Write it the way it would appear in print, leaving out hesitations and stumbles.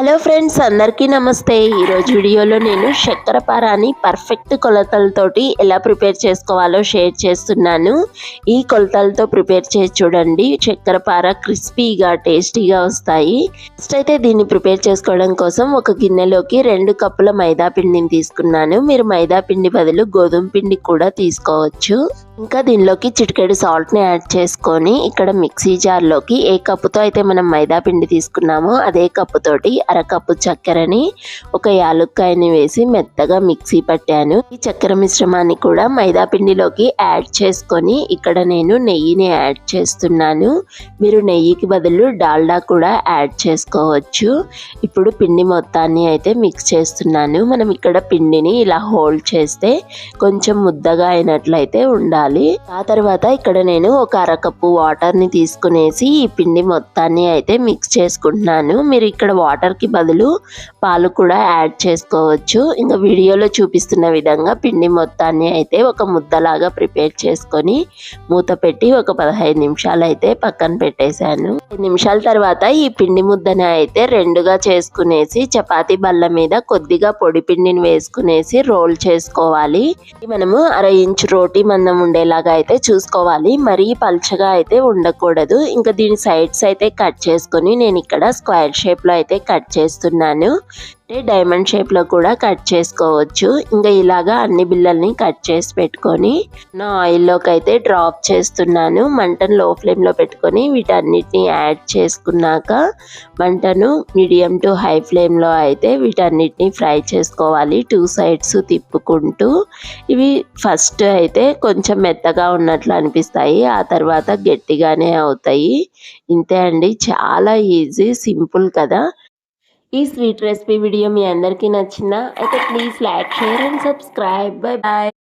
Hello friends, అందరికీ నమస్తే. ఈరోజు వీడియోలో నేను చక్కెర పారాని పర్ఫెక్ట్ కొలతలతోటి ఎలా ప్రిపేర్ చేసుకోవాలో షేర్ చేస్తున్నాను. ఈ కొలతలతో ప్రిపేర్ చేసి చూడండి, చక్కెర పార క్రిస్పీగా టేస్టీగా వస్తాయి. ఫస్ట్ అయితే దీన్ని ప్రిపేర్ చేసుకోవడం కోసం ఒక గిన్నెలోకి 2 కప్పుల మైదా పిండిని తీసుకున్నాను. మీరు మైదా పిండి బదులు గోధుమ పిండి కూడా తీసుకోవచ్చు. ఇంకా దీనిలోకి చిటికెడు సాల్ట్ని యాడ్ చేసుకొని ఇక్కడ మిక్సీ జార్లోకి ఏ కప్పుతో అయితే మనం మైదా పిండి తీసుకున్నామో అదే కప్పుతోటి అరకప్పు చక్కెరని ఒక యాలుక్కాయని వేసి మెత్తగా మిక్సీ పట్టాను. ఈ చక్కెర మిశ్రమాన్ని కూడా మైదా పిండిలోకి యాడ్ చేసుకొని ఇక్కడ నేను నెయ్యిని యాడ్ చేస్తున్నాను. మీరు నెయ్యికి బదులు డాల్డా కూడా యాడ్ చేసుకోవచ్చు. ఇప్పుడు పిండి మొత్తాన్ని అయితే మిక్స్ చేస్తున్నాను. మనం ఇక్కడ పిండిని ఇలా హోల్డ్ చేస్తే కొంచెం ముద్దగా అయినట్లయితే ఉండాలి. ఆ తర్వాత ఇక్కడ నేను ఒక అరకప్పు వాటర్ని తీసుకునేసి ఈ పిండి మొత్తాన్ని అయితే మిక్స్ చేసుకుంటున్నాను. మీరు ఇక్కడ వాటర్కి బదులు పాలు కూడా యాడ్ చేసుకోవచ్చు. ఇంకా వీడియోలో చూపిస్తున్న విధంగా పిండి మొత్తాన్ని అయితే ఒక ముద్దలాగా ప్రిపేర్ చేసుకొని మూత పెట్టి ఒక 15 నిమిషాలు అయితే పక్కన పెట్టేశాను. 5 నిమిషాల తర్వాత ఈ పిండి ముద్దను అయితే రెండుగా చేసుకునేసి చపాతీ బల్ల మీద కొద్దిగా పొడి పిండిని వేసుకునేసి రోల్ చేసుకోవాలి. మనము 1/2 ఇంచు రోటీ మందం ఉండేలాగా అయితే చూసుకోవాలి. మరీ పల్చగా అయితే ఉండకూడదు. ఇంకా దీని సైడ్స్ అయితే కట్ చేసుకొని నేను ఇక్కడ స్క్వేర్ షేప్లో అయితే కట్ చేస్తున్నాను. డైమండ్ షేప్లో కూడా కట్ చేసుకోవచ్చు. ఇంకా ఇలాగా అన్ని బిళ్ళల్ని కట్ చేసి పెట్టుకొని నా ఆయిల్లోకి అయితే డ్రాప్ చేస్తున్నాను. మంటను లో ఫ్లేమ్లో పెట్టుకొని వీటన్నిటిని యాడ్ చేసుకున్నాక మంటను మీడియం టు హై ఫ్లేమ్లో అయితే వీటన్నిటిని ఫ్రై చేసుకోవాలి, 2 సైడ్స్ తిప్పుకుంటూ. ఇవి ఫస్ట్ అయితే కొంచెం మెత్తగా ఉన్నట్లు అనిపిస్తాయి, ఆ తర్వాత గట్టిగానే అవుతాయి. ఇంతే అండి, చాలా ఈజీ, సింపుల్ కదా. ఈ స్వీట్ రెసిపీ వీడియో మీ అందరికీ నచ్చిందా? అయితే please like, share and subscribe. Bye bye.